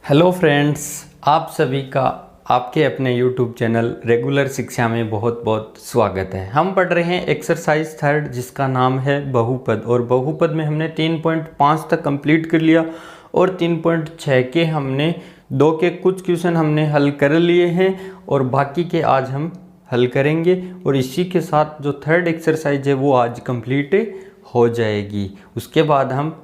Hello friends, आप सभी का आपके अपने यूट्यूब चैनल रेगुलर शिक्षा में बहुत बहुत स्वागत है। हम पढ़ रहे हैं एक्सरसाइज थर्ड जिसका नाम है बहुपद, और बहुपद में हमने 3.5 तक कंप्लीट कर लिया और 3.6 के हमने दो के कुछ क्वेश्चन हमने हल कर लिए हैं और बाकी के आज हम हल करेंगे। और इसी के साथ जो थर्ड एक्सरसाइज है वो आज कंप्लीट हो जाएगी। उसके बाद हम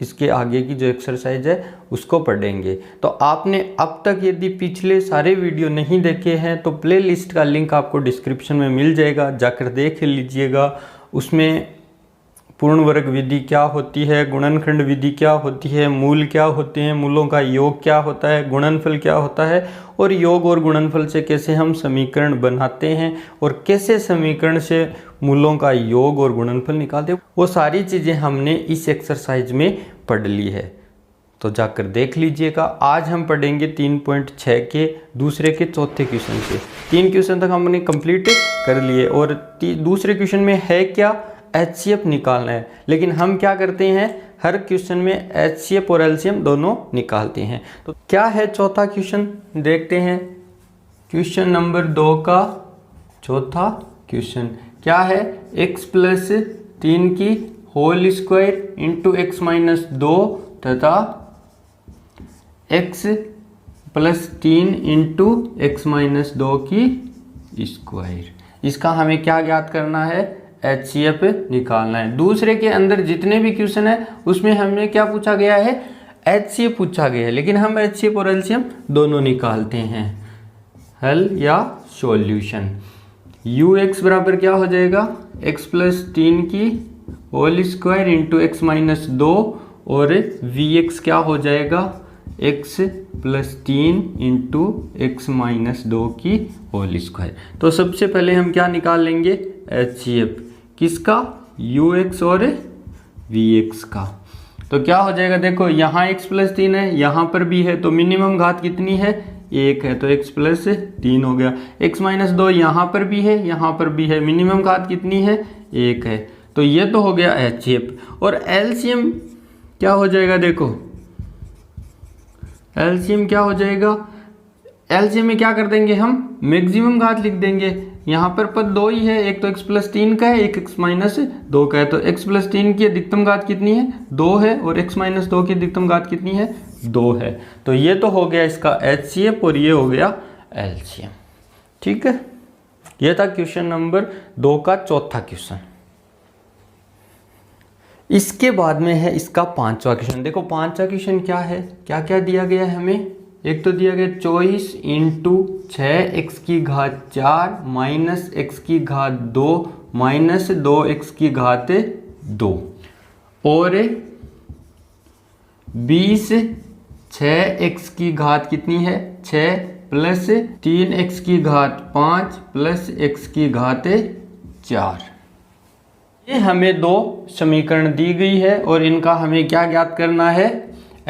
इसके आगे की जो एक्सरसाइज है उसको पढ़ेंगे। तो आपने अब तक यदि पिछले सारे वीडियो नहीं देखे हैं तो प्लेलिस्ट का लिंक आपको डिस्क्रिप्शन में मिल जाएगा, जाकर देख लीजिएगा। उसमें पूर्ण वर्ग विधि क्या होती है, गुणनखंड विधि क्या होती है, मूल क्या होते हैं, मूलों का योग क्या होता है, गुणनफल क्या होता है और योग और गुणनफल से कैसे हम समीकरण बनाते हैं और कैसे समीकरण से मूलों का योग और गुणनफल निकालते हैं, वो सारी चीज़ें हमने इस एक्सरसाइज में पढ़ ली है। तो जाकर देख लीजिएगा। आज हम पढ़ेंगे 3.6 के दूसरे के चौथे क्वेश्चन से। 3 क्वेश्चन तक हमने कंप्लीट कर लिए और दूसरे क्वेश्चन में है क्या, HCF निकालना है। लेकिन हम क्या करते हैं, हर क्वेश्चन में HCF और LCM दोनों निकालते हैं। तो क्या है चौथा क्वेश्चन, देखते हैं। क्वेश्चन नंबर 2 का चौथा क्वेश्चन क्या है, x प्लस 3 की whole square into x minus 2 तथा x plus 3 into x minus 2 की स्क्वायर। इसका हमें क्या ज्ञात करना है, HCF निकालना है। दूसरे के अंदर जितने भी क्वेश्चन है उसमें हमें क्या पूछा गया है, HCF पूछा गया है, लेकिन हम HCF और LCM दोनों निकालते हैं। हल या सॉल्यूशन, ux बराबर क्या हो जाएगा, x प्लस 3 की whole square into x minus 2 और vx क्या हो जाएगा, x plus 3 into x minus 2 की होल स्क्वायर। तो सबसे पहले हम क्या निकाल लेंगे, HCF किसका, ux और vx का। तो क्या हो जाएगा, देखो यहाँ x प्लस 3 है, यहाँ पर भी है, तो मिनिमम घात कितनी है, 1 है, तो x प्लस 3 हो गया। x माइनस 2 यहाँ पर भी है, यहाँ पर भी है, मिनिमम घात कितनी है, 1 है। तो ये तो हो गया HCF। और LCM क्या हो जाएगा, देखो LCM क्या हो जाएगा, LCM में क्या कर देंगे हम, मैक्सिमम घात लिख देंगे। यहाँ पर पद 2 ही है, एक तो x प्लस 3 का है, एक x माइनस 2 का है। तो x प्लस 3 की अधिकतम घात कितनी है, 2 है, और x माइनस 2 की अधिकतम घात कितनी है, 2 है। तो ये तो हो गया इसका HCF और ये हो गया LCM। ठीक है, ये था क्वेश्चन नंबर 2 का चौथा क्वेश्चन। इसके बाद में है इसका पांचवा क्वेश्चन। देखो पांचवा क्वेश्चन क्या है, क्या क्या दिया गया है हमें। एक तो दिया गया 24 इंटू 6x की घात 4 माइनस x की घात 2 माइनस 2x की घात 2 और 20 6x की घात कितनी है, 6 प्लस 3x की घात 5 प्लस x की घात 4। ये हमें दो समीकरण दी गई है और इनका हमें क्या ज्ञात करना है,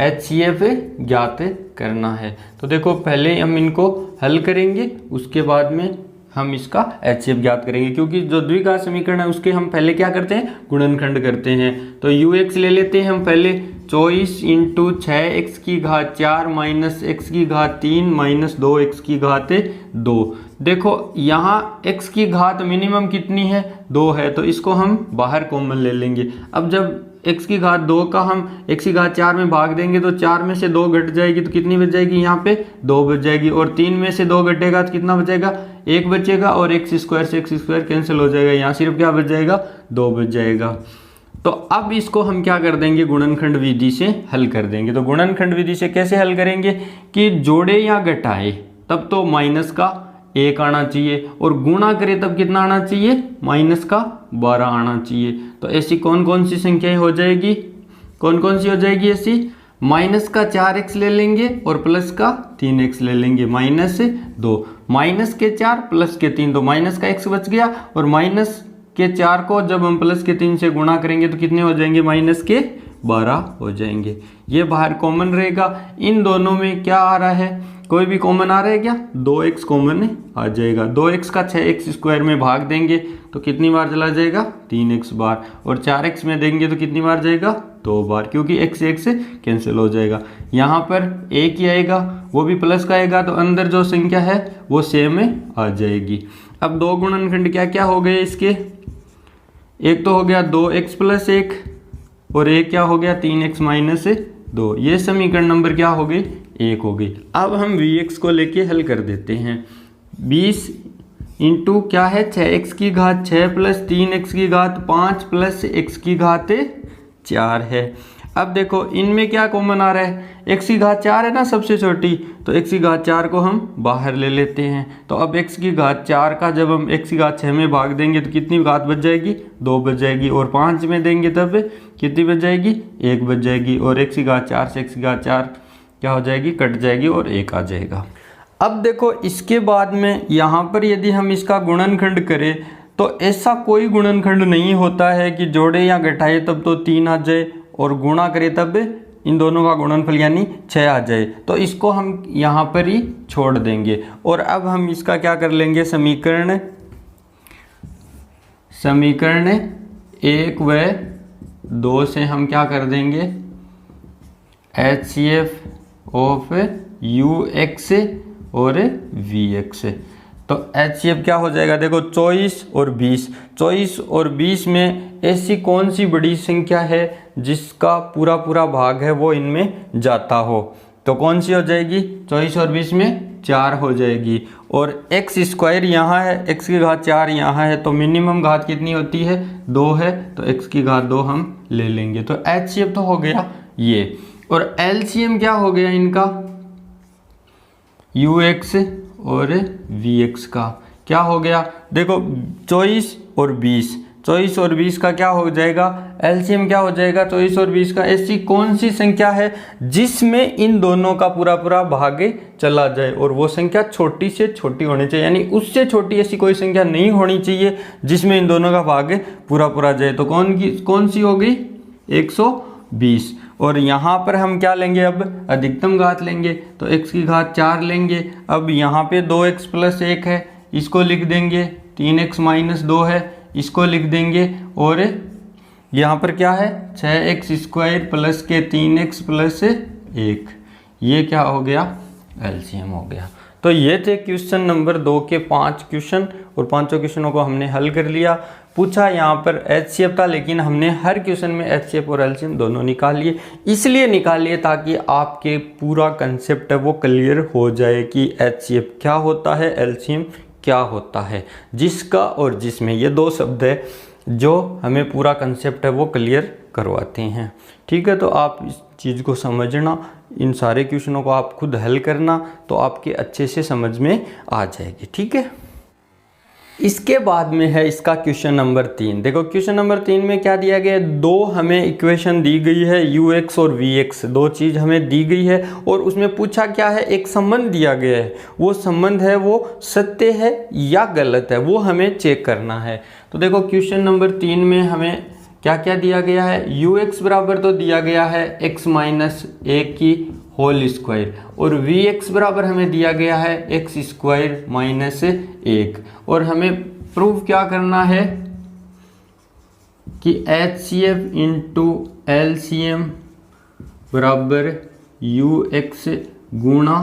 HCF ज्ञात करना है। तो देखो पहले हम इनको हल करेंगे, उसके बाद में हम इसका HCF ज्ञात करेंगे, क्योंकि जो द्विघात समीकरण है उसके हम पहले क्या करते हैं, गुणनखंड करते हैं। तो ux ले लेते हैं हम पहले, 24 इंटू 6x की घात 4 माइनस x की घात 3 माइनस 2x की घात 2। देखो यहाँ x की घात मिनिमम कितनी है, 2 है, तो इसको हम बाहर कॉमन ले लेंगे। अब जब x की घात 2 का हम x की घात 4 में भाग देंगे तो 4 में से 2 घट जाएगी, तो कितनी बच जाएगी, यहाँ पे 2 बच जाएगी। और 3 में से 2 घटेगा तो कितना बचेगा, 1 बचेगा, और x स्क्वायर से x स्क्वायर कैंसिल हो जाएगा, यहाँ सिर्फ क्या बच जाएगा, 2 बच जाएगा। तो अब इसको हम क्या कर देंगे, गुणनखंड विधि से हल कर देंगे। तो गुणनखंड विधि से कैसे हल करेंगे कि जोड़े या घटाए तब तो माइनस का 1 आना चाहिए, और गुणा करे तब कितना आना चाहिए, माइनस का 12 आना चाहिए। तो ऐसी कौन कौन सी संख्याएं हो जाएगी, कौन कौन सी हो जाएगी ऐसी, माइनस का 4x ले लेंगे और प्लस का 3x ले लेंगे, माइनस 2, माइनस के 4 प्लस के 3, तो माइनस का x बच गया, और माइनस के 4 को जब हम प्लस के 3 से गुणा करेंगे तो कितने हो जाएंगे, माइनस के 12 हो जाएंगे। ये बाहर कॉमन रहेगा। इन दोनों में क्या आ रहा है, कोई भी कॉमन आ रहा है क्या? 2x कॉमन आ जाएगा। 2x का 6x स्क्वायर में भाग देंगे तो कितनी बार चला जाएगा? 3x बार। और 4x में देंगे तो कितनी बार जाएगा? 2 बार, क्योंकि x से x कैंसिल हो जाएगा। यहाँ पर एक ही आएगा, वो भी प्लस का आएगा, तो अंदर जो संख्या है वो सेम आ जाएगी। अब दो गुणनखंड क्या क्या हो गए इसके? एक तो हो गया 2x प्लस 1 और एक क्या हो गया? 3x minus 2। ये समीकरण नंबर क्या हो गई? 1 हो गई। अब हम vx को लेके हल कर देते हैं। 20 इंटू क्या है? 6x की घात 6 प्लस 3x की घात 5 प्लस x की घात 4 है। अब देखो इनमें क्या कॉमन आ रहा है? x की घात 4 है ना सबसे छोटी, तो x की घात 4 को हम बाहर ले लेते हैं। तो अब x की घात 4 का जब हम x की घात 6 में भाग देंगे तो कितनी घात बच जाएगी? 2 बच जाएगी। और 5 में देंगे तब कितनी बच जाएगी? 1 बच जाएगी। और x की घात 4 से x की घात 4 क्या हो जाएगी? कट जाएगी और 1 आ जाएगा। अब देखो इसके बाद में यहाँ पर यदि हम इसका गुणनखंड करें तो ऐसा कोई गुणनखंड नहीं होता है कि जोड़े या घटाए तब तो 3 आ जाए और गुणा करें तब इन दोनों का गुणनफल यानी 6 आ जाए। तो इसको हम यहाँ पर ही छोड़ देंगे। और अब हम इसका क्या कर लेंगे? समीकरण 1 व 2 से हम क्या कर देंगे? HCF ऑफ UX और VX। तो HCF क्या हो जाएगा? देखो 24 और 20। 24 और 20 में ऐसी कौन सी बड़ी संख्या है जिसका पूरा पूरा भाग है वो इनमें जाता हो? तो कौन सी हो जाएगी? 24 और 20 में 4 हो जाएगी। और x स्क्वायर यहाँ है, x की घात 4 यहाँ है, तो मिनिमम घात कितनी होती है? 2 है, तो x की घात 2 हम ले लेंगे। तो HCF तो हो गया ये। और LCM क्या हो गया इनका? UX और VX का क्या हो गया? देखो 24 और 20, 24 और 20 का क्या हो जाएगा? LCM क्या हो जाएगा? 24 और 20 का ऐसी कौन सी संख्या है जिसमें इन दोनों का पूरा पूरा भाग चला जाए? और वो संख्या छोटी से छोटी होनी चाहिए, यानी उससे छोटी ऐसी कोई संख्या नहीं होनी चाहिए जिसमें इन दोनों का भाग पूरा पूरा जाए। तो कौन सी हो गई? 120। और यहाँ पर हम क्या लेंगे? अब अधिकतम घात लेंगे, तो x की घात 4 लेंगे। अब यहाँ पे 2x प्लस 1 है, इसको लिख देंगे। 3x माइनस 2 है, इसको लिख देंगे। और यहाँ पर क्या है? 6x स्क्वायर प्लस के 3x प्लस 1। ये क्या हो गया? LCM हो गया। तो ये थे क्वेश्चन नंबर 2 के 5 क्वेश्चन, और पांचों क्वेश्चनों को हमने हल कर लिया। पूछा यहाँ पर HCF था, लेकिन हमने हर क्वेश्चन में HCF और LCM दोनों निकाल लिए। इसलिए निकाल लिए ताकि आपके पूरा कंसेप्ट है वो क्लियर हो जाए कि HCF क्या होता है, LCM क्या होता है। जिसका और जिसमें ये 2 शब्द है जो हमें पूरा कंसेप्ट है वो क्लियर करवाते हैं। ठीक है, तो आप इस चीज़ को समझना, इन सारे क्वेश्चनों को आप खुद हल करना, तो आपके अच्छे से समझ में आ जाएगी। ठीक है, इसके बाद में है इसका क्वेश्चन नंबर 3। देखो क्वेश्चन नंबर 3 में क्या दिया गया है? 2 हमें इक्वेशन दी गई है, UX और VX, 2 चीज़ हमें दी गई है। और उसमें पूछा क्या है? एक संबंध दिया गया है, वो संबंध है वो सत्य है या गलत है, वो हमें चेक करना है। तो देखो क्वेश्चन नंबर 3 में हमें क्या क्या दिया गया है? UX बराबर तो दिया गया है x माइनस 1 की होल स्क्वायर, और Vx बराबर हमें दिया गया है x स्क्वायर माइनस 1। और हमें प्रूव क्या करना है कि HCF इंटू LCM बराबर UX गुणा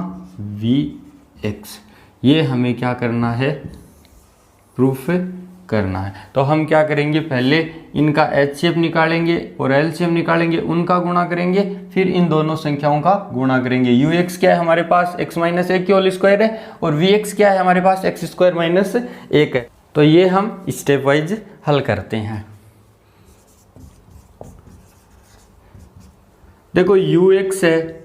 VX। ये हमें क्या करना है? प्रूफ करना है। तो हम क्या करेंगे? पहले इनका HCF निकालेंगे और LCM निकालेंगे, उनका गुणा करेंगे, फिर इन दोनों संख्याओं का गुणा करेंगे। UX क्या है हमारे पास? x माइनस 1 की होल स्क्वायर है, और VX क्या है हमारे पास? x स्क्वायर माइनस 1 है। तो ये हम स्टेप वाइज हल करते हैं। देखो UX है,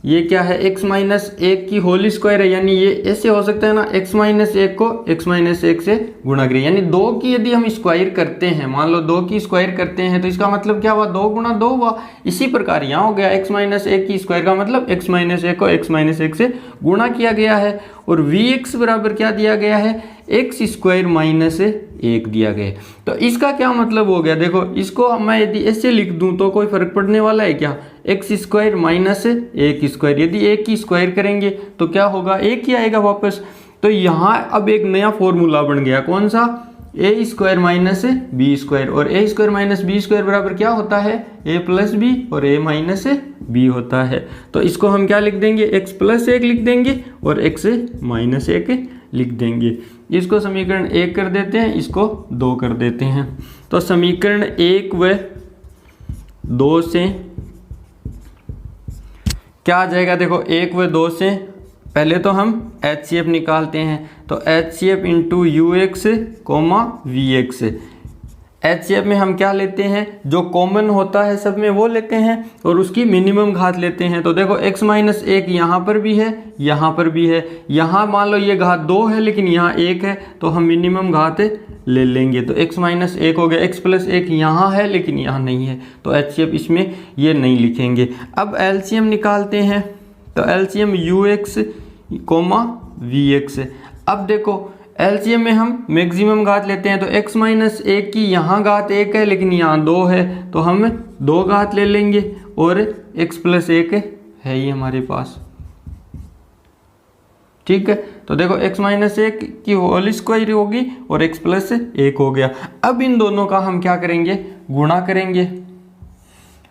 ये क्या है? x माइनस 1 की होल स्क्वायर है, यानी ये ऐसे हो सकता है ना, x माइनस 1 को x माइनस 1 से गुणा करें, यानी 2 की यदि हम स्क्वायर करते हैं, मान लो 2 की स्क्वायर करते हैं, तो इसका मतलब क्या हुआ? 2 गुणा 2 हुआ। इसी प्रकार यहाँ हो गया x माइनस 1 की स्क्वायर का मतलब x माइनस 1 को x माइनस 1 से गुणा किया गया है। और Vx बराबर क्या दिया गया है? एक्स स्क्वायर माइनस 1 दिया गया। तो इसका क्या मतलब हो गया, देखो इसको मैं यदि ऐसे लिख दूं तो कोई फर्क पड़ने वाला है क्या, एक्स स्क्वायर माइनस 1 स्क्वायर, यदि 1 की स्क्वायर करेंगे तो क्या होगा, 1 ही आएगा वापस। तो यहाँ अब एक नया फॉर्मूला बन गया, कौन सा, ए स्क्वायर माइनस बी स्क्वायर, और ए स्क्वायर माइनस बी स्क्वायर बराबर क्या होता है, ए प्लस बी, और ए माइनस बी होता है। तो इसको हम क्या लिख देंगे, एक्स प्लस 1 लिख देंगे और एक्स माइनस 1 लिख देंगे। इसको समीकरण 1 कर देते हैं, इसको 2 कर देते हैं। तो समीकरण 1 व 2 से क्या आ जाएगा, देखो 1 व 2 से पहले तो हम HCF निकालते हैं। तो HCF into u x comma v x, HCF में हम क्या लेते हैं, जो कॉमन होता है सब में वो लेते हैं और उसकी मिनिमम घात लेते हैं। तो देखो x माइनस 1 यहाँ पर भी है, यहाँ पर भी है, यहाँ मान लो ये घात 2 है लेकिन यहाँ 1 है, तो हम मिनिमम घात ले लेंगे। तो x माइनस 1 हो गया, x प्लस 1 यहाँ है लेकिन यहाँ नहीं है, तो HCF इसमें ये नहीं लिखेंगे। अब LCM निकालते हैं। तो LCM u x comma v x. अब देखो LCM में हम मैक्सिमम घात लेते हैं। तो x माइनस 1 की यहाँ घात 1 है लेकिन यहाँ 2 है, तो हम 2 घात ले लेंगे, और x प्लस 1 है ये हमारे पास, ठीक है। तो देखो x माइनस 1 की होल स्क्वायर होगी और x प्लस 1 हो गया। अब इन दोनों का हम क्या करेंगे, गुणा करेंगे।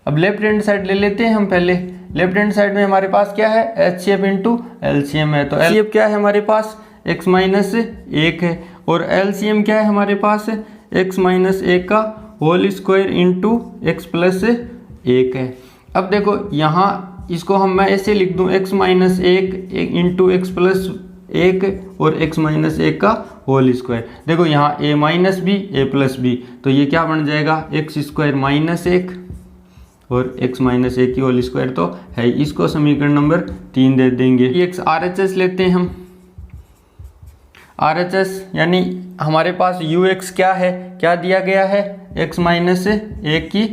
अब लेफ्ट हैंड साइड ले लेते हैं हम पहले। लेफ्ट हैंड साइड में हमारे पास क्या है, HCF इंटू LCM है। तो HCF क्या है हमारे पास, x माइनस 1 है, और LCM क्या है हमारे पास, x माइनस 1 का whole square into x plus 1 है। अब देखो यहाँ इसको मैं ऐसे लिख दूँ, x minus 1 into x plus 1 और x माइनस 1 का होल स्क्वायर। देखो यहाँ a minus b a plus b, तो ये क्या बन जाएगा, x स्क्वायर माइनस 1 और x माइनस 1 की होल स्क्वायर तो है। इसको समीकरण नंबर 3 दे देंगे। ये RHS लेते हैं हम। RHS यानी हमारे पास ux क्या है, क्या दिया गया है, x माइनस 1 की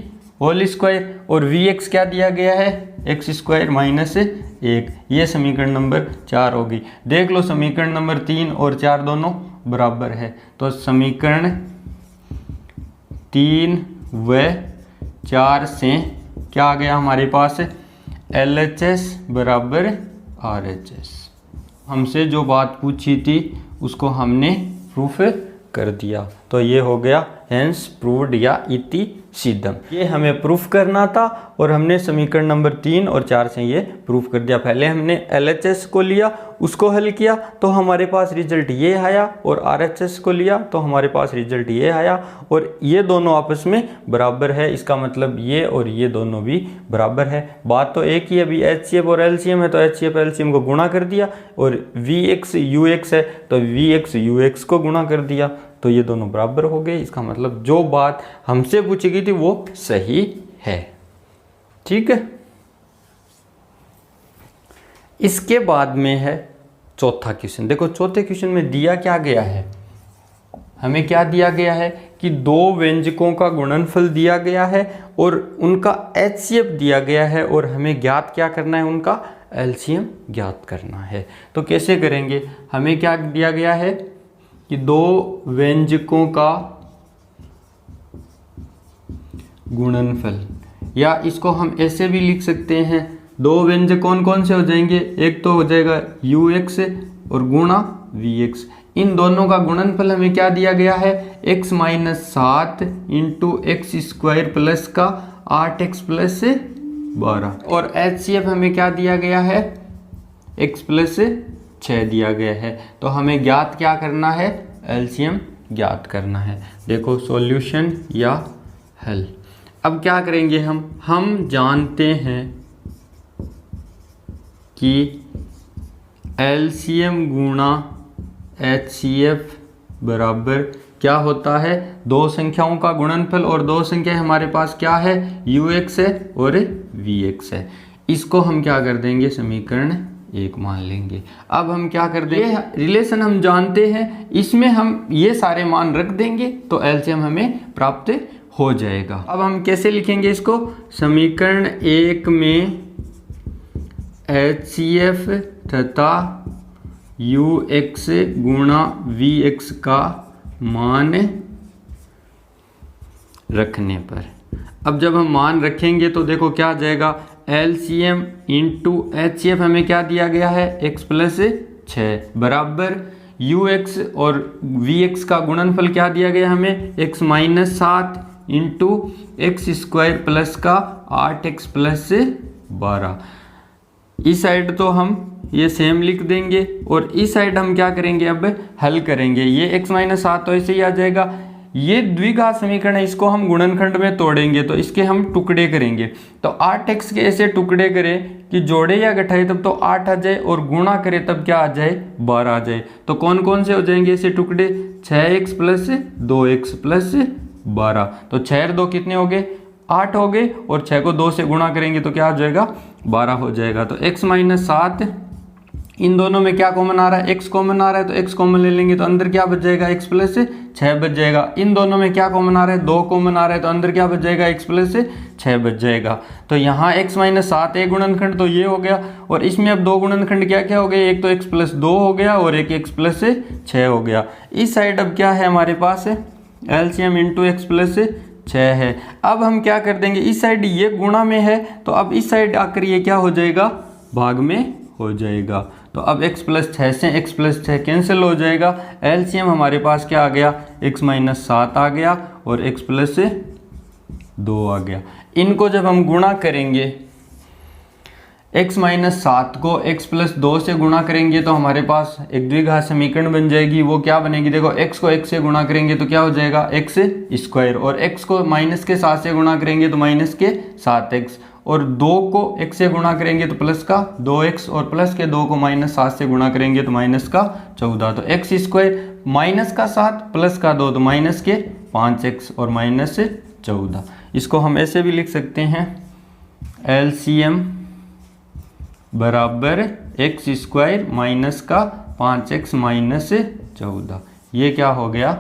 होल स्क्वायर, और vx क्या दिया गया है, x स्क्वायर माइनस 1। ये समीकरण नंबर 4 होगी। देख लो समीकरण नंबर 3 और 4 दोनों बराबर है। तो समीकरण 3 व 4 से क्या आ गया हमारे पास, LHS बराबर RHS। हमसे जो बात पूछी थी उसको हमने प्रूफ कर दिया, तो ये हो गया हेंस प्रूव्ड या इति सिद्धम। ये हमें प्रूफ करना था और हमने समीकरण नंबर 3 और 4 से ये प्रूफ कर दिया। पहले हमने LHS को लिया, उसको हल किया तो हमारे पास रिजल्ट ये आया, और RHS को लिया तो हमारे पास रिजल्ट ये आया, और ये दोनों आपस में बराबर है। इसका मतलब ये और ये दोनों भी बराबर है। बात तो एक ही है, अभी HCF और LCM है तो HCF LCM को गुणा कर दिया, और VX UX है तो VX UX को गुणा कर दिया, तो ये दोनों बराबर हो गए। इसका मतलब जो बात हमसे पूछी गई थी वो सही है, ठीक है। इसके बाद में है चौथा क्वेश्चन। देखो चौथे क्वेश्चन में दिया क्या गया है, हमें क्या दिया गया है कि दो व्यंजकों का गुणनफल दिया गया है और उनका HCF दिया गया है, और हमें ज्ञात क्या करना है, उनका LCM ज्ञात करना है। तो कैसे करेंगे, हमें क्या दिया गया है कि दो व्यंजकों का गुणनफल, या इसको हम ऐसे भी लिख सकते हैं, दो व्यंजक कौन कौन से हो जाएंगे, एक तो हो जाएगा UX और गुणा VX। इन दोनों का गुणनफल हमें क्या दिया गया है, x minus 7 into x square plus का 8x प्लस 12, और HCF हमें क्या दिया गया है, x प्लस 6 दिया गया है। तो हमें ज्ञात क्या करना है, LCM ज्ञात करना है। देखो सॉल्यूशन या हल। अब क्या करेंगे हम जानते हैं कि LCM गुणा HCF बराबर क्या होता है, दो संख्याओं का गुणनफल, और दो संख्या हमारे पास क्या है, UX है और VX है। इसको हम क्या कर देंगे, समीकरण 1 मान लेंगे। अब हम क्या कर देंगे, रिलेशन हम जानते हैं, इसमें हम ये सारे मान रख देंगे तो LCM हमें प्राप्त हो जाएगा। अब हम कैसे लिखेंगे इसको, समीकरण 1 में HCF तथा यू एक्स गुणा वी एक्स का मान रखने पर। अब जब हम मान रखेंगे तो देखो क्या आ जाएगा, LCM इंटू HCF हमें क्या दिया गया है, x प्लस 6 बराबर यू एक्स और वी एक्स का गुणनफल क्या दिया गया हमें, x minus 7 into x square plus का 8x प्लस 12। इस साइड तो हम ये सेम लिख देंगे और इस साइड हम क्या करेंगे, अब हल करेंगे। ये x माइनस 7 तो ऐसे ही आ जाएगा। ये द्विघात समीकरण है, इसको हम गुणनखंड में तोड़ेंगे तो इसके हम टुकड़े करेंगे। तो 8x के ऐसे टुकड़े करें कि जोड़े या घटाए तब तो 8 आ जाए और गुणा करें तब क्या आ जाए, 12 आ जाए। तो कौन कौन से हो जाएंगे ऐसे टुकड़े, 6x प्लस 2x प्लस 12। तो 6 और 2 कितने हो गए, 8 हो गए और 6 को 2 से गुणा करेंगे तो क्या हो जाएगा, 12 हो जाएगा। तो x माइनस 7, इन दोनों में क्या कॉमन आ रहा है, x कॉमन आ रहा है तो x कॉमन ले लेंगे तो अंदर क्या बच जाएगा, x प्लस 6 बच जाएगा। इन दोनों में क्या कॉमन आ रहा है, 2 कॉमन आ रहा है तो अंदर क्या बच जाएगा, x प्लस 6 बच जाएगा। तो यहाँ x माइनस 7 एक गुणनखंड तो ये हो गया और इसमें अब 2 गुणनखंड क्या क्या हो गए, एक तो x प्लस 2 हो गया और एक x प्लस 6 हो गया। इस साइड अब क्या है हमारे पास, LCM इंटू एक्स प्लस 6 है। अब हम क्या कर देंगे, इस साइड ये गुणा में है तो अब इस साइड आकर ये क्या हो जाएगा, भाग में हो जाएगा। तो अब x प्लस 6 से x प्लस 6 कैंसिल हो जाएगा। LCM हमारे पास क्या आ गया, x माइनस 7 आ गया और x प्लस 2 आ गया। इनको जब हम गुणा करेंगे, x माइनस 7 को x प्लस 2 से गुणा करेंगे तो हमारे पास एक द्विघात समीकरण बन जाएगी। वो क्या बनेगी, देखो x को x से गुणा करेंगे तो क्या हो जाएगा, x स्क्वायर, और x को माइनस के 7 से गुणा करेंगे तो माइनस के 7x, और 2 को x से गुणा करेंगे तो प्लस का 2x, और प्लस के 2 को माइनस 7 से गुणा करेंगे तो माइनस का 14। तो x स्क्वायर माइनस का 7 प्लस का 2 तो माइनस के 5x और माइनस 14। इसको हम ऐसे भी लिख सकते हैं, LCM बराबर x स्क्वायर माइनस का 5x माइनस 14। ये क्या हो गया,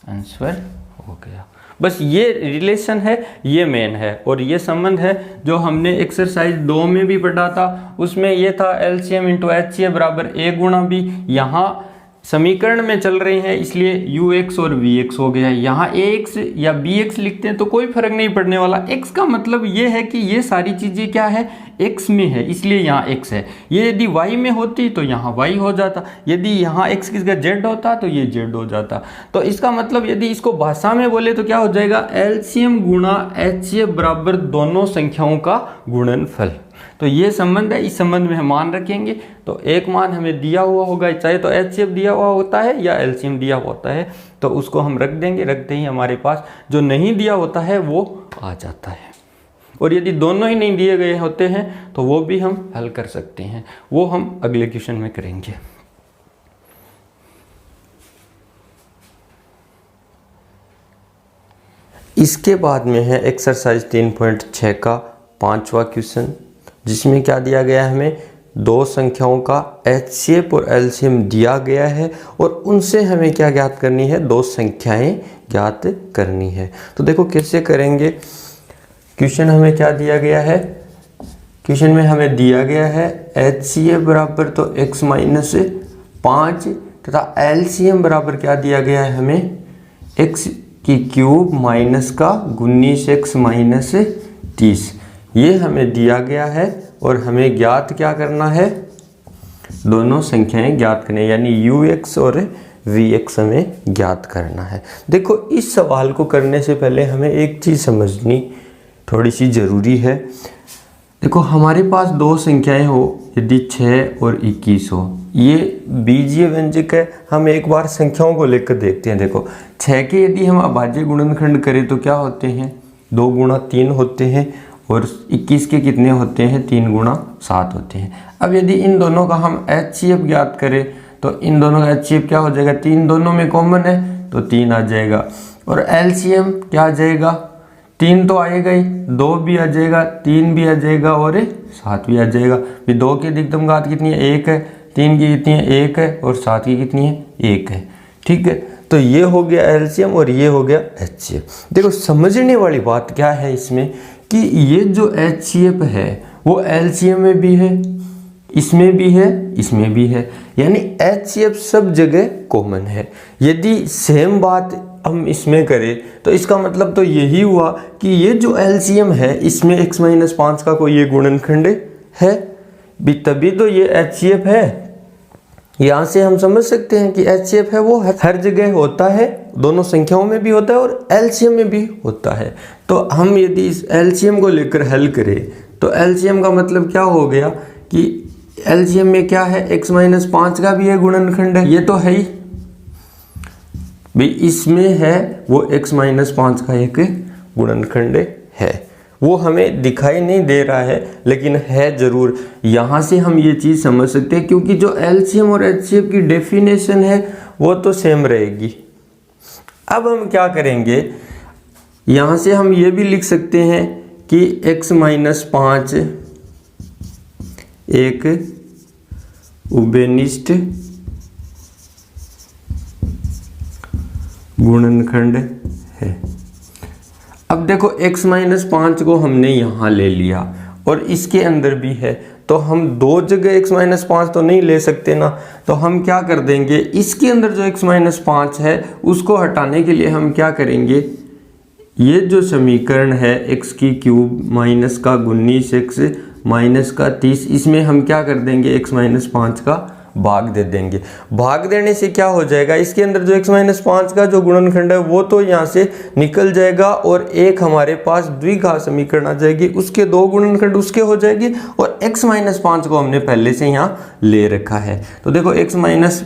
आंसर हो गया। बस ये रिलेशन है, ये मेन है, और ये संबंध है जो हमने एक्सरसाइज 2 में भी पढ़ा था। उसमें ये था LCM इंटू HCF बराबर a गुणा b। यहाँ समीकरण में चल रहे हैं इसलिए ux और vx हो गया। यहाँ ax या bx लिखते हैं तो कोई फर्क नहीं पड़ने वाला। x का मतलब ये है कि ये सारी चीजें क्या है, x में है इसलिए यहाँ x है। ये यदि y में होती तो यहाँ y हो जाता, यदि यहाँ x की जगह z होता तो ये z हो जाता। तो इसका मतलब यदि इसको भाषा में बोले तो क्या हो जाएगा, LCM गुणा HCF बराबर दोनों संख्याओं का गुणनफल। तो ये संबंध है, इस संबंध में हम मान रखेंगे तो एक मान हमें दिया हुआ होगा, चाहे तो HCF दिया हुआ होता है या LCM दिया हुआ होता है, तो उसको हम रख देंगे। रखते ही हमारे पास जो नहीं दिया होता है वो आ जाता है, और यदि दोनों ही नहीं दिए गए होते हैं तो वो भी हम हल कर सकते हैं, वो हम अगले क्वेश्चन में करेंगे। इसके बाद में है एक्सरसाइज 3.6 का 5वां क्वेश्चन, जिसमें क्या दिया गया है, हमें 2 संख्याओं का HCF और LCM दिया गया है और उनसे हमें क्या ज्ञात करनी है, 2 संख्याएं ज्ञात करनी है। तो देखो कैसे करेंगे। क्वेश्चन हमें क्या दिया गया है, क्वेश्चन में हमें दिया गया है HCF बराबर तो x माइनस 5 तथा LCM बराबर क्या दिया गया है हमें, x की क्यूब माइनस का 19x माइनस 30। ये हमें दिया गया है और हमें ज्ञात क्या करना है, दोनों संख्याएं ज्ञात करनी है, यानी ux और vx हमें ज्ञात करना है। देखो इस सवाल को करने से पहले हमें एक चीज़ समझनी थोड़ी सी ज़रूरी है। देखो हमारे पास 2 संख्याएं हो, यदि 6 और 21 हो, ये बीजीय व्यंजक है। हम एक बार संख्याओं को लेकर देखते हैं। देखो 6 के यदि हम अभाज्य गुणनखंड करें तो क्या होते हैं, 2 गुणा 3 होते हैं, और 21 के कितने होते हैं, 3 गुणा 7 होते हैं। अब यदि इन दोनों का हम HCF ज्ञात करें तो इन दोनों का HCF क्या हो जाएगा, 3 दोनों में कॉमन है तो 3 आ जाएगा, और LCM क्या आ जाएगा, 3 तो आएगा ही, 2 भी आ जाएगा, 3 भी आ जाएगा और 7 भी आ जाएगा। फिर 2 की अधिकतम घात कितनी है, 1 है, 3 की कितनी है, 1 है, और 7 की कितनी है, 1 है। ठीक है, तो ये हो गया LCM और ये हो गया HCF। देखो समझने वाली बात क्या है इसमें कि ये जो HCF है वो LCM में भी है इसमें भी है, इसमें भी है, यानी HCF सब जगह कॉमन है। यदि सेम बात हम इसमें करें तो इसका मतलब तो यही हुआ कि ये जो LCM है इसमें x - 5 का कोई ये गुणनखंड है भी, तभी तो ये HCF है। यहाँ से हम समझ सकते हैं कि HCF है वो हर जगह होता है, दोनों संख्याओं में भी होता है और LCM में भी होता है। तो हम यदि इस LCM को लेकर हल करें तो LCM का मतलब क्या हो गया कि LCM में क्या है, x - 5 का भी है गुणनखंड है, ये तो है ही भाई, इसमें है वो x - 5 का एक गुणनखंड है। वो हमें दिखाई नहीं दे रहा है लेकिन है जरूर। यहाँ से हम ये चीज़ समझ सकते हैं क्योंकि जो LCM और HCF की डेफिनेशन है वो तो सेम रहेगी। अब हम क्या करेंगे, यहाँ से हम ये भी लिख सकते हैं कि x - 5 एक उभयनिष्ठ गुणनखंड है। अब देखो x - 5 को हमने यहाँ ले लिया और इसके अंदर भी है, तो हम दो जगह x - 5 तो नहीं ले सकते ना, तो हम क्या कर देंगे, इसके अंदर जो x - 5 है उसको हटाने के लिए हम क्या करेंगे, ये जो समीकरण है x³ माइनस का 19x माइनस का 30, इसमें हम क्या कर देंगे, x - 5 का भाग दे देंगे। भाग देने से क्या हो जाएगा, इसके अंदर जो x - 5 का जो गुणनखंड है वो तो यहाँ से निकल जाएगा और एक हमारे पास द्विघात समीकरण आ जाएगी, उसके दो गुणनखंड उसके हो जाएगी और x - 5 को हमने पहले से यहाँ ले रखा है। तो देखो x -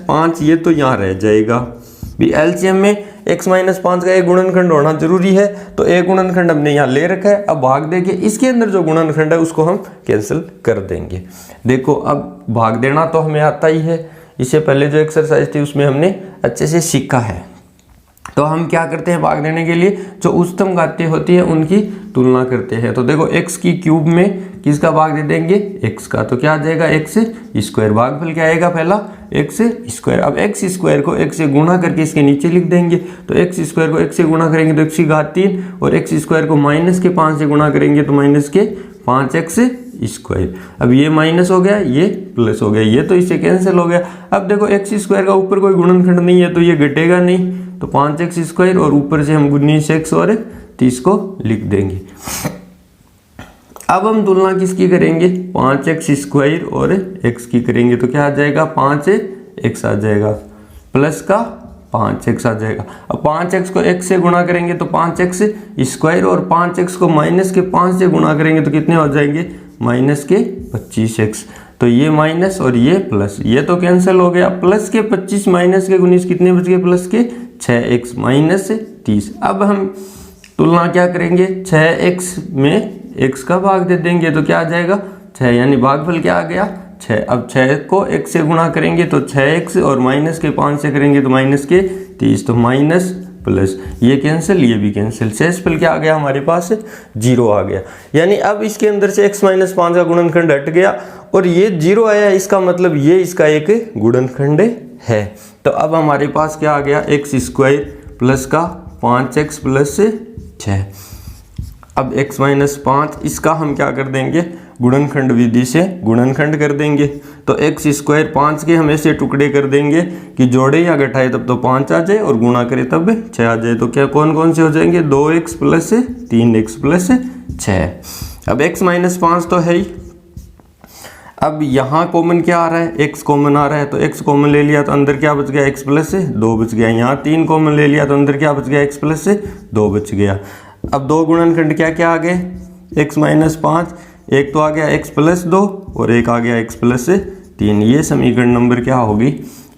5 ये तो यहाँ रह जाएगा भी, LCM में x - 5 का एक गुणनखंड होना जरूरी है, तो एक गुणनखंड हमने यहाँ ले रखा है। अब भाग दे के इसके अंदर जो गुणनखंड है उसको हम कैंसिल कर देंगे। देखो अब भाग देना तो हमें आता ही है, इससे पहले जो एक्सरसाइज थी उसमें हमने अच्छे से सीखा है। तो हम क्या करते हैं, भाग देने के लिए जो उच्चतम घातीय होती है उनकी तुलना करते हैं। तो देखो x³ में किसका भाग दे देंगे, x का, तो क्या आ जाएगा x²। भागफल क्या आएगा, पहला x²। अब x² को x से गुणा करके इसके नीचे लिख देंगे, तो x² को x से गुणा करेंगे तो x³ और x² को -5 से गुणा करेंगे तो -5x²। अब ये माइनस हो गया, ये प्लस हो गया, ये तो इससे कैंसिल हो गया। अब देखो x² का ऊपर कोई गुणनखंड नहीं है तो ये घटेगा नहीं, तो 5x² और ऊपर से हम 19x और 30 को लिख देंगे। अब हम तुलना किसकी करेंगे, 5x² और x की करेंगे, तो क्या आ जाएगा, 5x आ जाएगा प्लस का 5x आ जाएगा। अब 5x को x से गुणा करेंगे तो 5x² और 5x को -5 से गुणा करेंगे तो कितने हो जाएंगे, -25x। तो ये माइनस और ये प्लस, ये तो कैंसिल हो गया। प्लस के 25 माइनस के 19 कितने बच गए, प्लस के 6x -30। अब हम तुलना क्या करेंगे, 6x में x का भाग दे देंगे तो क्या आ जाएगा 6, यानी भागफल क्या आ गया 6। अब 6 को x से गुणा करेंगे तो 6x और -5 से करेंगे तो -30, तो माइनस प्लस, ये कैंसिल, ये भी कैंसिल, शेषफल क्या आ गया हमारे पास 0 आ गया। यानी अब इसके अंदर से x - 5 का गुणनखंड हट गया और ये 0 आया, इसका मतलब ये इसका एक गुणनखंड है। तो अब हमारे पास क्या आ गया, x² प्लस का 5x प्लस 6। अब x - 5 इसका हम क्या कर देंगे, गुणनखंड विधि से गुणनखंड कर देंगे। तो x² 5 के हम ऐसे टुकड़े कर देंगे कि जोड़े या घटाए तब तो 5 आ जाए और गुणा करे तब 6 आ जाए। तो क्या कौन कौन से हो जाएंगे, 2x प्लस 3x प्लस 6। अब x - 5 तो है ही। अब यहाँ कॉमन क्या आ रहा है, x कॉमन आ रहा है, तो x कॉमन ले लिया तो अंदर क्या बच गया, x प्लस 2 बच गया। यहाँ 3 कॉमन ले लिया तो अंदर क्या बच गया, x प्लस 2 बच गया। अब दो गुणनखंड क्या क्या आ गए, x - 5, एक तो आ गया x प्लस 2 और एक आ गया x प्लस 3। ये समीकरण नंबर क्या होगी,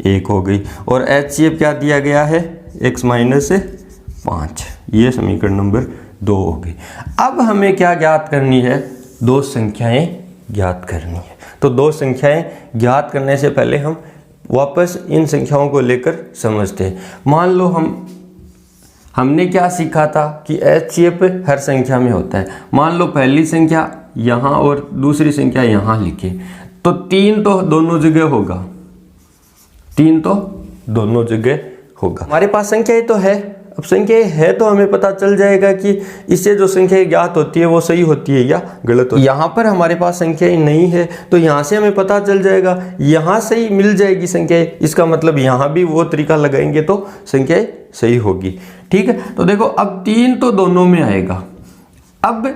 1 हो गई। और HCF क्या दिया गया है, x - 5, ये समीकरण नंबर 2 हो गई। अब हमें क्या ज्ञात करनी है, दो संख्याएं ज्ञात करनी है। तो दो संख्याएं ज्ञात करने से पहले हम वापस इन संख्याओं को लेकर समझते हैं। मान लो हमने क्या सीखा था कि HCF हर संख्या में होता है। मान लो पहली संख्या यहाँ और दूसरी संख्या यहाँ लिखे, तो 3 तो दोनों जगह होगा, 3 तो दोनों जगह होगा। हमारे पास संख्या ही तो है। अब संख्या है तो हमें पता चल जाएगा कि इससे जो संख्या ज्ञात होती है वो सही होती है या गलत होती है। यहाँ पर हमारे पास संख्याएं नहीं है तो यहाँ से हमें पता चल जाएगा, यहाँ सही मिल जाएगी संख्याएं, इसका मतलब यहाँ भी वो तरीका लगाएंगे तो संख्याएं सही होगी। ठीक है, तो देखो अब 3 तो दोनों में आएगा। अब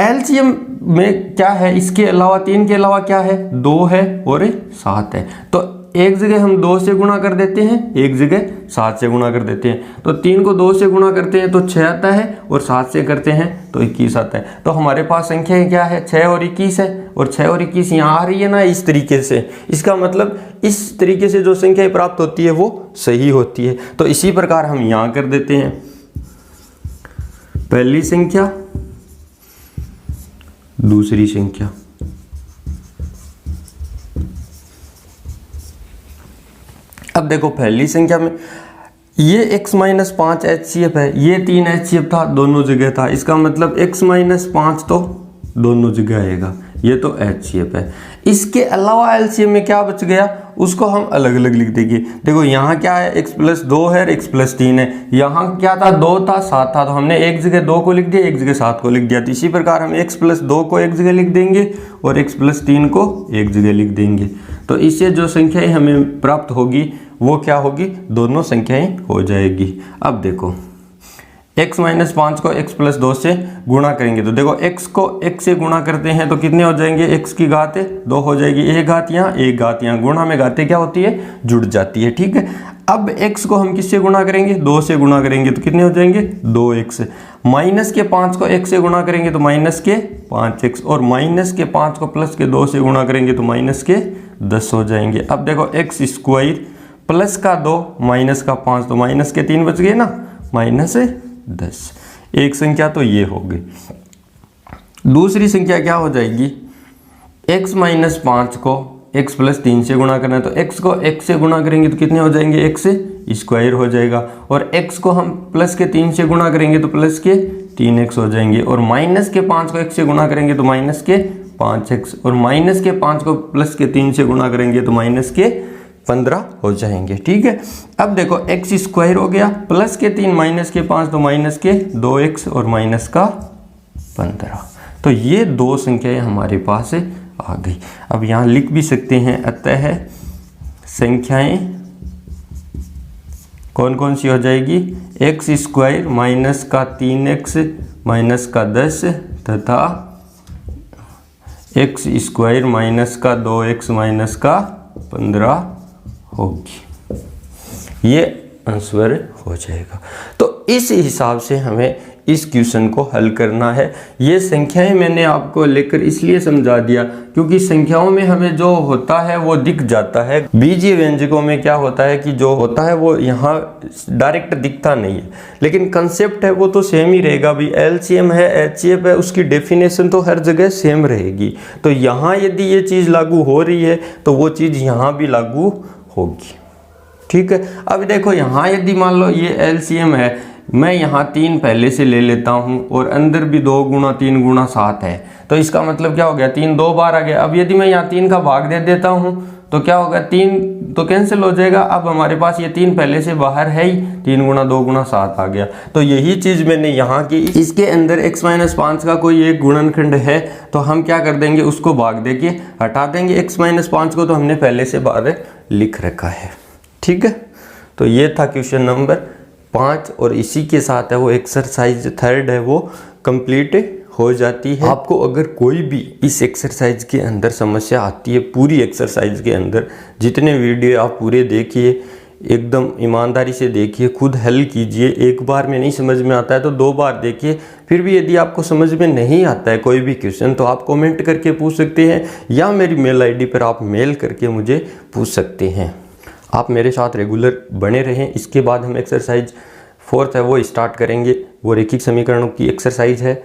एलसीएम में क्या है, इसके अलावा 3 के अलावा क्या है, 2 है और 7 है। तो एक जगह हम 2 से गुणा कर देते हैं, एक जगह 7 से गुणा कर देते हैं। तो 3 को 2 से गुणा करते हैं तो 6 आता है और 7 से करते हैं तो 21 आता है। तो हमारे पास संख्या क्या है, 6 और 21 है, और 6 और 21 यहाँ आ रही है ना इस तरीके से। इसका मतलब इस तरीके से जो संख्या प्राप्त होती है वो सही होती है। तो इसी प्रकार हम यहाँ कर देते हैं, पहली संख्या दूसरी संख्या। अब देखो पहली संख्या में ये x माइनस 5 HCF है, ये 3 HCF था, दोनों जगह था। इसका मतलब x माइनस 5 तो दोनों जगह आएगा, ये तो HCF है। इसके अलावा LCM में क्या बच गया उसको हम अलग अलग लिख देंगे। देखो यहाँ क्या है, x प्लस 2 है, x प्लस 3 है। यहाँ क्या था, 2 था 7 था, तो हमने एक जगह 2 को लिख दिया, एक जगह 7 को लिख दिया। तो इसी प्रकार हम x प्लस 2 को एक जगह लिख देंगे और x प्लस 3 को एक जगह लिख देंगे। तो इससे जो संख्याएं हमें प्राप्त होगी वो क्या होगी, दोनों संख्याएं हो जाएगी। अब देखो x माइनस 5 को x प्लस 2 से गुणा करेंगे तो देखो x को x से गुणा करते हैं तो कितने हो जाएंगे, x की घात 2 हो जाएगी, एक घात यहाँ एक घात यहाँ, गुणा में घातें क्या होती है, जुड़ जाती है। ठीक है, अब x को हम किससे गुणा करेंगे, 2 से गुणा करेंगे तो कितने हो जाएंगे, 2x। माइनस के 5 को x से गुणा करेंगे तो माइनस के 5x, और माइनस के 5 को प्लस के 2 से गुणा करेंगे तो माइनस के 10 हो जाएंगे। अब देखो x स्क्वायर प्लस का 2 माइनस का 5 तो माइनस के 3 बच गए ना, माइनस 10। एक संख्या तो ये हो गई। दूसरी संख्या क्या हो जाएगी, x माइनस 5 को x प्लस 3 से गुणा करना है तो x को x से गुणा करेंगे तो कितने हो जाएंगे, x स्क्वायर हो जाएगा, और x को हम प्लस के 3 से गुणा करेंगे तो प्लस के 3x हो जाएंगे, और माइनस के 5 को x से गुणा करेंगे तो माइनस के 5x, और माइनस के 5 को प्लस के 3 से गुणा करेंगे तो माइनस के 15 हो जाएंगे। ठीक है, अब देखो x स्क्वायर हो गया, प्लस के 3 माइनस के 5 तो माइनस के 2x और माइनस का 15। तो ये दो संख्याएं हमारे पास आ गई। अब यहाँ लिख भी सकते हैं, अतः संख्याएं कौन कौन सी हो जाएगी, x स्क्वायर माइनस का 3x माइनस का 10 तथा x स्क्वायर माइनस का 2x माइनस का 15 होगी। ये आंसर हो जाएगा। तो इस हिसाब से हमें इस क्वेश्चन को हल करना है। ये संख्याएं मैंने आपको लेकर इसलिए समझा दिया क्योंकि संख्याओं में हमें जो होता है वो दिख जाता है, बीजीय व्यंजकों में क्या होता है कि जो होता है वो यहाँ डायरेक्ट दिखता नहीं है, लेकिन कंसेप्ट है वो तो सेम ही रहेगा। भी एलसीएम है, एचसीएफ है, उसकी डेफिनेशन तो हर जगह सेम रहेगी। तो यहाँ यदि ये चीज़ लागू हो रही है तो वो चीज़ यहाँ भी लागू होगी। ठीक है, अब देखो यहाँ यदि मान लो ये एलसीएम है, मैं यहाँ 3 पहले से ले लेता हूँ और अंदर भी 2 गुणा 3 गुणा 7 है, तो इसका मतलब क्या हो गया, 3 2 बार आ गया। अब यदि मैं यहाँ 3 का भाग दे देता हूँ तो क्या होगा, 3 तो कैंसिल हो जाएगा। अब हमारे पास ये 3 पहले से बाहर है ही, 3 गुणा 2 गुणा 7 आ गया। तो यही चीज़ मैंने यहाँ की, इसके अंदर x माइनस 5 का कोई एक गुणनखंड है तो हम क्या कर देंगे, उसको भाग दे के हटा देंगे। x माइनस 5 को तो हमने पहले से बाहर लिख रखा है। ठीक है, तो ये था क्वेश्चन नंबर 5 और इसी के साथ है वो एक्सरसाइज 3 है वो कंप्लीट हो जाती है। आपको अगर कोई भी इस एक्सरसाइज के अंदर समस्या आती है, पूरी एक्सरसाइज के अंदर जितने वीडियो आप पूरे देखिए, एकदम ईमानदारी से देखिए, खुद हल कीजिए। एक बार में नहीं समझ में आता है तो 2 बार देखिए। फिर भी यदि आपको समझ में नहीं आता है कोई भी क्वेश्चन तो आप कमेंट करके पूछ सकते हैं या मेरी मेल आईडी पर आप मेल करके मुझे पूछ सकते हैं। आप मेरे साथ रेगुलर बने रहें। इसके बाद हम एक्सरसाइज 4 है वो स्टार्ट करेंगे। वो रेखिक समीकरणों की एक्सरसाइज है,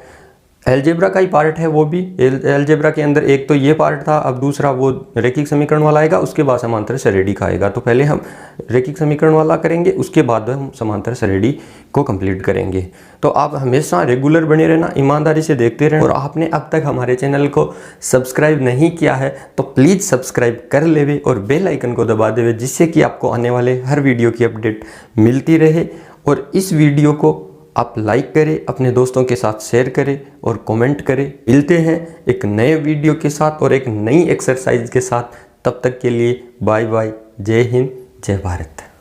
एलजेब्रा का ही पार्ट है वो भी। एलजेब्रा के अंदर एक तो ये पार्ट था, अब दूसरा वो रेखिक समीकरण वाला आएगा, उसके बाद समांतर सरेडी का आएगा। तो पहले हम रेखिक समीकरण वाला करेंगे, उसके बाद हम समांतर सरेडी को कंप्लीट करेंगे। तो आप हमेशा रेगुलर बने रहना, ईमानदारी से देखते रहना। और आपने अब तक हमारे चैनल को सब्सक्राइब नहीं किया है तो प्लीज़ सब्सक्राइब कर लेवे और बेल आइकन को दबा देवे, जिससे कि आपको आने वाले हर वीडियो की अपडेट मिलती रहे। और इस वीडियो को आप लाइक करें, अपने दोस्तों के साथ शेयर करें और कमेंट करें। मिलते हैं एक नए वीडियो के साथ और एक नई एक्सरसाइज के साथ। तब तक के लिए बाय बाय। जय हिंद, जय भारत।